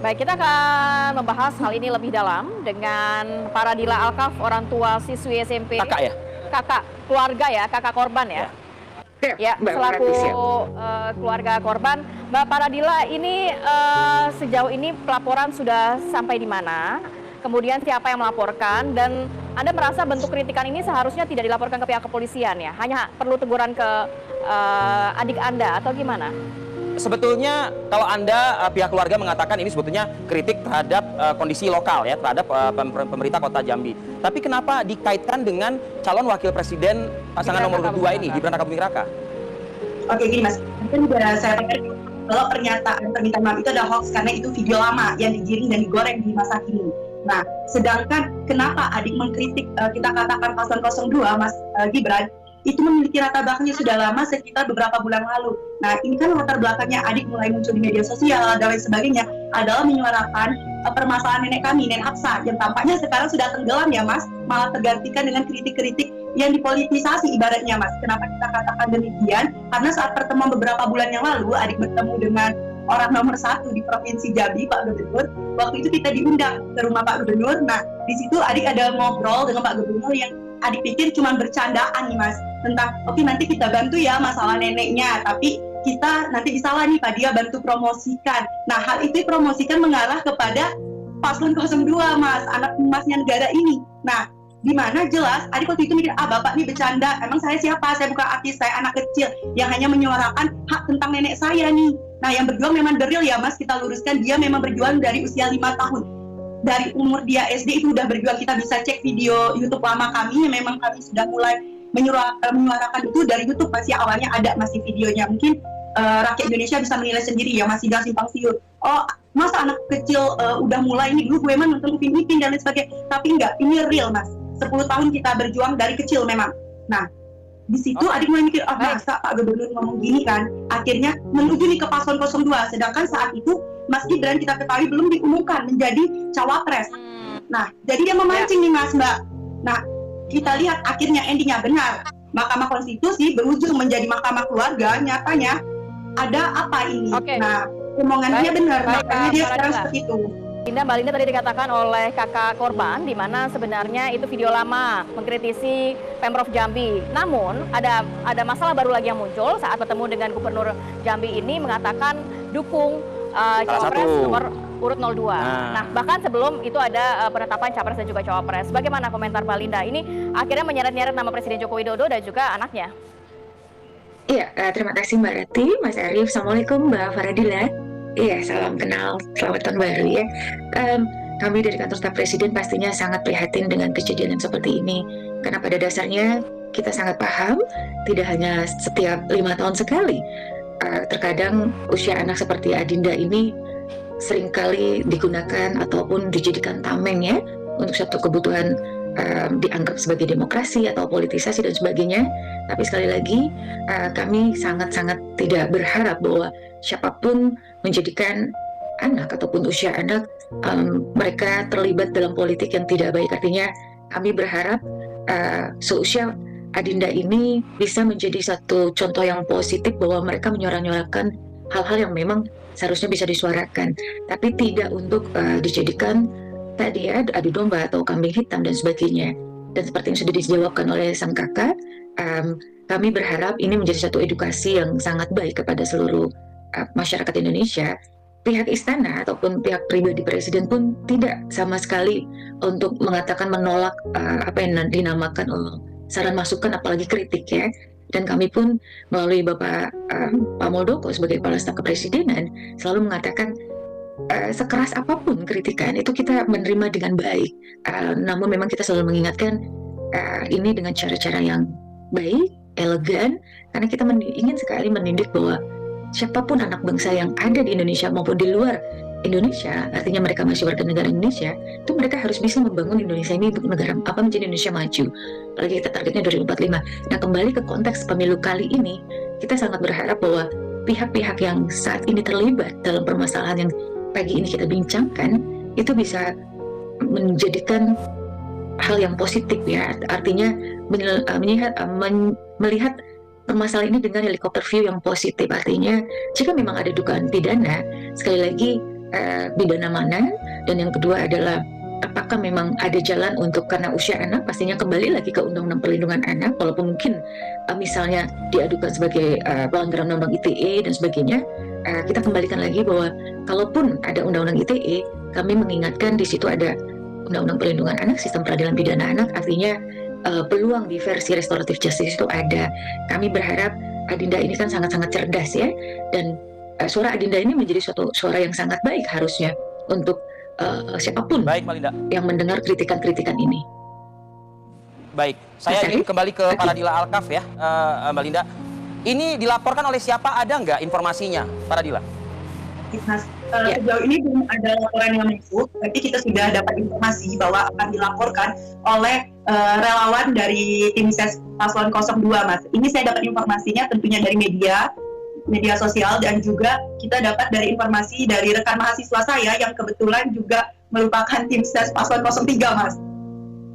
Baik, kita akan membahas hal ini lebih dalam dengan Paradila Alkaf, orang tua siswi SMP. Kakak ya? Kakak keluarga ya, kakak korban ya. Ya, Mbak selaku Pratis, ya. keluarga korban, Mbak Paradila, ini sejauh ini pelaporan sudah sampai di mana? Kemudian siapa yang melaporkan? Dan Anda merasa bentuk kritikan ini seharusnya tidak dilaporkan ke pihak kepolisian ya? Hanya perlu teguran ke adik Anda atau gimana? Sebetulnya kalau Anda pihak keluarga mengatakan ini sebetulnya kritik terhadap kondisi lokal ya, terhadap pemerintah Kota Jambi. Tapi kenapa dikaitkan dengan calon wakil presiden pasangan nomor 2 ini, Gibran Rakabuming Raka? Oke, gini Mas, mungkin udah saya pikir kalau permintaan maaf itu ada hoax karena itu video lama yang digiring dan digoreng di masa kini. Nah, sedangkan kenapa adik mengkritik kita katakan paslon 02 Mas Gibran itu memiliki latar belakangnya sudah lama, sekitar beberapa bulan lalu. Nah, ini kan latar belakangnya adik mulai muncul di media sosial dan lain sebagainya adalah menyuarakan permasalahan nenek kami, Nenek Aksa, yang tampaknya sekarang sudah tenggelam ya Mas, malah tergantikan dengan kritik-kritik yang dipolitisasi ibaratnya Mas. Kenapa kita katakan demikian? Karena saat pertemuan beberapa bulan yang lalu, adik bertemu dengan orang nomor 1 di Provinsi Jambi, Pak Gubernur. Waktu itu kita diundang ke rumah Pak Gubernur. Nah, di situ adik ada ngobrol dengan Pak Gubernur yang adik pikir cuma bercandaan nih Mas, tentang oke, nanti kita bantu ya masalah neneknya, tapi kita nanti bisa lah nih Pak dia bantu promosikan. Nah, hal itu promosikan mengarah kepada paslon 02 Mas, anak emasnya negara ini. Nah, di mana jelas adik waktu itu mikir, bapak nih bercanda, emang saya siapa? Saya bukan artis, saya anak kecil yang hanya menyuarakan hak tentang nenek saya nih. Nah, yang berjuang memang the real ya Mas, kita luruskan, dia memang berjuang dari usia 5 tahun. Dari umur dia SD itu udah berjuang, kita bisa cek video YouTube lama kami yang memang kami sudah mulai menyuarakan itu dari YouTube. Masih awalnya ada masih videonya, mungkin rakyat Indonesia bisa menilai sendiri ya, masih dah simpang siur. Oh, masa anak kecil udah mulai ini, dulu gue emang nonton Upin Ipin dan lain sebagainya, tapi enggak, ini real Mas. 10 tahun kita berjuang dari kecil memang. Nah, di situ adik mulai mikir, masa Pak Gubernur ngomong gini kan, akhirnya menuju nih ke paslon 02, sedangkan saat itu Mas Gibran kita ketahui belum diumumkan menjadi cawapres. Nah, jadi dia memancing nih Mas Mbak. Nah, kita lihat akhirnya endingnya benar. Mahkamah Konstitusi berujung menjadi mahkamah keluarga, nyatanya ada apa ini? Nah, omongannya benar, makanya dia sekarang seperti itu. Mbak Linda tadi dikatakan oleh kakak korban, di mana sebenarnya itu video lama mengkritisi Pemprov Jambi. Namun ada masalah baru lagi yang muncul saat bertemu dengan Gubernur Jambi ini mengatakan dukung cawapres nomor urut 02. Nah, bahkan sebelum itu ada penetapan capres dan juga cawapres. Bagaimana komentar Mbak Linda? Ini akhirnya menyeret-nyeret nama Presiden Joko Widodo dan juga anaknya. Iya, terima kasih Mbak Rati, Mas Arief. Assalamualaikum Mbak Faradila. Iya, salam kenal, selamat tahun baru ya. Kami dari kantor staf Presiden pastinya sangat prihatin dengan kejadian yang seperti ini. Karena pada dasarnya kita sangat paham, tidak hanya setiap 5 tahun sekali. Terkadang usia anak seperti Adinda ini seringkali digunakan ataupun dijadikan tameng ya untuk satu kebutuhan dianggap sebagai demokrasi atau politisasi dan sebagainya. Tapi sekali lagi kami sangat-sangat tidak berharap bahwa siapapun menjadikan anak ataupun usia anak mereka terlibat dalam politik yang tidak baik. Artinya kami berharap seusia Adinda ini bisa menjadi satu contoh yang positif bahwa mereka menyuarakan hal-hal yang memang seharusnya bisa disuarakan, tapi tidak untuk dijadikan tadi ya adu domba atau kambing hitam dan sebagainya. Dan seperti yang sudah dijawabkan oleh sang kakak, kami berharap ini menjadi satu edukasi yang sangat baik kepada seluruh masyarakat Indonesia. Pihak istana ataupun pihak pribadi presiden pun tidak sama sekali untuk mengatakan menolak apa yang dinamakan saran masukan apalagi kritik ya. Dan kami pun melalui Bapak Pak Muldoko sebagai Kepala Staf Kepresidenan selalu mengatakan sekeras apapun kritikan itu kita menerima dengan baik. Namun memang kita selalu mengingatkan ini dengan cara-cara yang baik, elegan, karena kita ingin sekali menindik bahwa siapapun anak bangsa yang ada di Indonesia maupun di luar Indonesia, artinya mereka masih warga negara Indonesia, itu mereka harus bisa membangun Indonesia ini untuk negara menjadi Indonesia maju. Apalagi kita targetnya 2045. Nah, kembali ke konteks pemilu kali ini, kita sangat berharap bahwa pihak-pihak yang saat ini terlibat dalam permasalahan yang pagi ini kita bincangkan itu bisa menjadikan hal yang positif ya. Artinya melihat permasalahan ini dengan helikopter view yang positif. Artinya jika memang ada dugaan pidana, sekali lagi pidana mana, dan yang kedua adalah apakah memang ada jalan untuk karena usia anak, pastinya kembali lagi ke Undang-Undang Perlindungan Anak, walaupun mungkin misalnya diadukan sebagai pelanggaran Undang-Undang ITE dan sebagainya, kita kembalikan lagi bahwa kalaupun ada Undang-Undang ITE, kami mengingatkan di situ ada Undang-Undang Perlindungan Anak, Sistem Peradilan Pidana Anak, artinya peluang di versi restoratif justice itu ada. Kami berharap Adinda ini kan sangat-sangat cerdas ya, dan suara Adinda ini menjadi suatu suara yang sangat baik harusnya untuk siapapun Baik, Mbak Linda. yang mendengar kritikan-kritikan ini. Baik, saya ingin kembali ke Paradila Alkaf ya, Mbak Linda. Ini dilaporkan oleh siapa? Ada nggak informasinya, Paradila? Mas, sejauh ini belum ada laporan yang masuk, tapi kita sudah dapat informasi bahwa akan dilaporkan oleh relawan dari tim ses paslon 02, Mas. Ini saya dapat informasinya tentunya dari media sosial, dan juga kita dapat dari informasi dari rekan mahasiswa saya yang kebetulan juga merupakan tim ses paslon 03, Mas.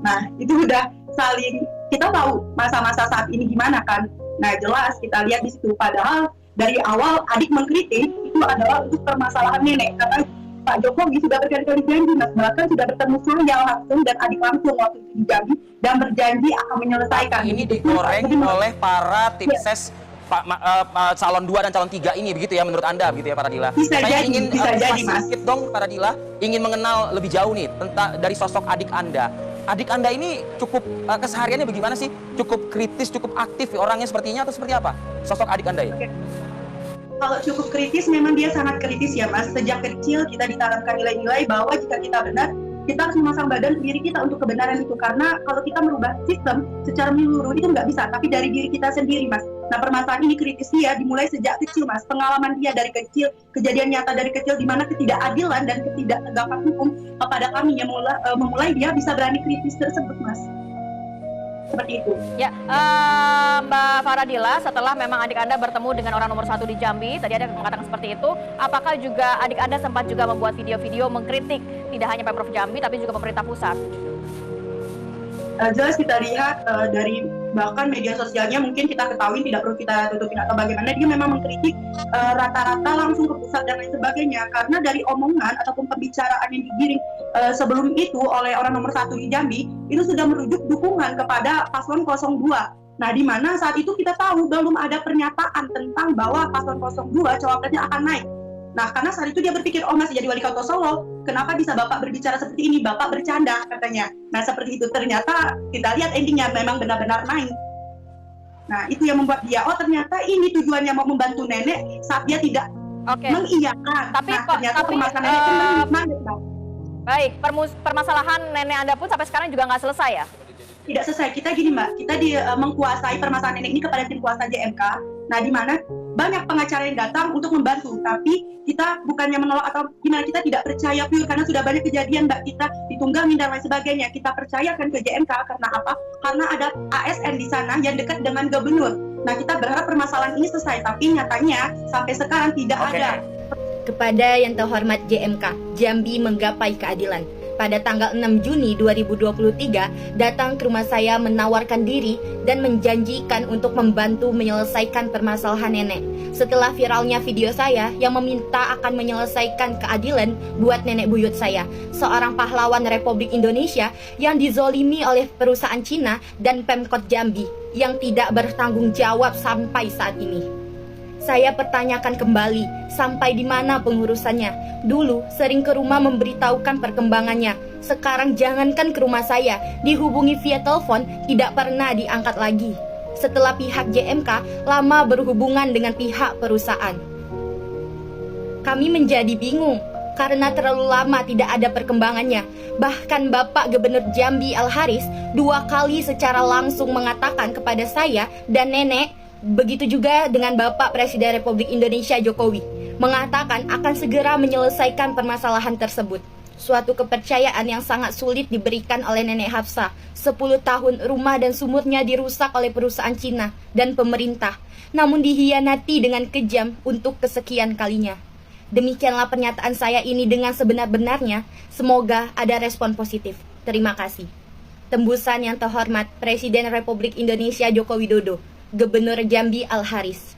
Nah, itu udah saling, kita tahu masa-masa saat ini gimana kan. Nah, jelas kita lihat di situ, padahal dari awal adik mengkritik itu adalah untuk permasalahan nenek, karena Pak Jokowi sudah berkali-kali janji, Mas, bahkan sudah bertemu saya langsung dan adik langsung waktu itu di Jambi, dan berjanji akan menyelesaikan. Ini digoreng oleh para tim ses calon 2 dan calon 3 ini, begitu ya menurut Anda, begitu ya Paradila? Bisa Saya jadi, ingin bisa jadi, Mas. sedikit dong Paradila, ingin mengenal lebih jauh nih tentang dari sosok adik Anda. Adik Anda ini cukup kesehariannya bagaimana sih? Cukup kritis, cukup aktif orangnya sepertinya, atau seperti apa sosok adik Anda ini? Kalau cukup kritis, memang dia sangat kritis ya, Mas. Sejak kecil kita ditanamkan nilai-nilai bahwa jika kita benar, kita harus memasang badan diri kita untuk kebenaran itu. Karena kalau kita merubah sistem secara menyeluruh itu nggak bisa, tapi dari diri kita sendiri, Mas. Nah, permasalahan ini kritis dia dimulai sejak kecil, Mas. Pengalaman dia dari kecil, kejadian nyata dari kecil di mana ketidakadilan dan ketidaktegakan hukum kepada kami yang memulai dia bisa berani kritis tersebut, Mas. Seperti itu. Ya, Mbak Faradila, setelah memang adik Anda bertemu dengan orang nomor 1 di Jambi, tadi ada mengatakan seperti itu, apakah juga adik Anda sempat juga membuat video-video mengkritik tidak hanya Pemprov Jambi tapi juga pemerintah pusat? Jelas kita lihat dari bahkan media sosialnya, mungkin kita ketahui, tidak perlu kita tutupin atau bagaimana, dia memang mengkritik rata-rata langsung ke pusat dan lain sebagainya, karena dari omongan ataupun pembicaraan yang digiring sebelum itu oleh orang nomor 1 di Jambi itu sudah merujuk dukungan kepada paslon 02. Nah, di mana saat itu kita tahu belum ada pernyataan tentang bahwa paslon 02 cawapresnya akan naik. Nah, karena saat itu dia berpikir, oh masih jadi wali kota Solo, kenapa bisa Bapak berbicara seperti ini? Bapak bercanda, katanya. Nah, seperti itu. Ternyata kita lihat endingnya memang benar-benar naik. Nah, itu yang membuat dia, oh ternyata ini tujuannya mau membantu nenek saat dia tidak mengiyakan. Tapi, nah, ternyata permasalahan nenek mandek, Bang. Baik, permasalahan nenek Anda pun sampai sekarang juga nggak selesai ya? Tidak selesai. Kita gini, Mbak, kita mengkuasai permasalahan nenek ini kepada tim kuasa JMK. Nah, di mana banyak pengacara yang datang untuk membantu, tapi kita bukannya menolak atau gimana, kita tidak percaya pure karena sudah banyak kejadian, Mbak, kita ditunggangin dan lain sebagainya. Kita percayakan ke JMK karena apa? Karena ada ASN di sana yang dekat dengan gubernur. Nah, kita berharap permasalahan ini selesai, tapi nyatanya sampai sekarang tidak ada. Kepada yang terhormat JMK, Jambi menggapai keadilan. Pada tanggal 6 Juni 2023, datang ke rumah saya menawarkan diri dan menjanjikan untuk membantu menyelesaikan permasalahan nenek. Setelah viralnya video saya yang meminta akan menyelesaikan keadilan buat nenek buyut saya, seorang pahlawan Republik Indonesia yang dizolimi oleh perusahaan Cina dan Pemkot Jambi yang tidak bertanggung jawab sampai saat ini. Saya pertanyakan kembali, sampai di mana pengurusannya? Dulu sering ke rumah memberitahukan perkembangannya. Sekarang jangankan ke rumah saya, dihubungi via telepon tidak pernah diangkat lagi. Setelah pihak JMK lama berhubungan dengan pihak perusahaan. Kami menjadi bingung karena terlalu lama tidak ada perkembangannya. Bahkan Bapak Gubernur Jambi Al-Haris 2 kali secara langsung mengatakan kepada saya dan nenek, begitu juga dengan Bapak Presiden Republik Indonesia Jokowi, mengatakan akan segera menyelesaikan permasalahan tersebut. Suatu kepercayaan yang sangat sulit diberikan oleh Nenek Hafsah. 10 tahun rumah dan sumurnya dirusak oleh perusahaan Cina dan pemerintah, namun dihianati dengan kejam untuk kesekian kalinya. Demikianlah pernyataan saya ini dengan sebenar-benarnya. Semoga ada respon positif. Terima kasih. Tembusan yang terhormat Presiden Republik Indonesia Joko Widodo, Gubernur Jambi Al-Haris.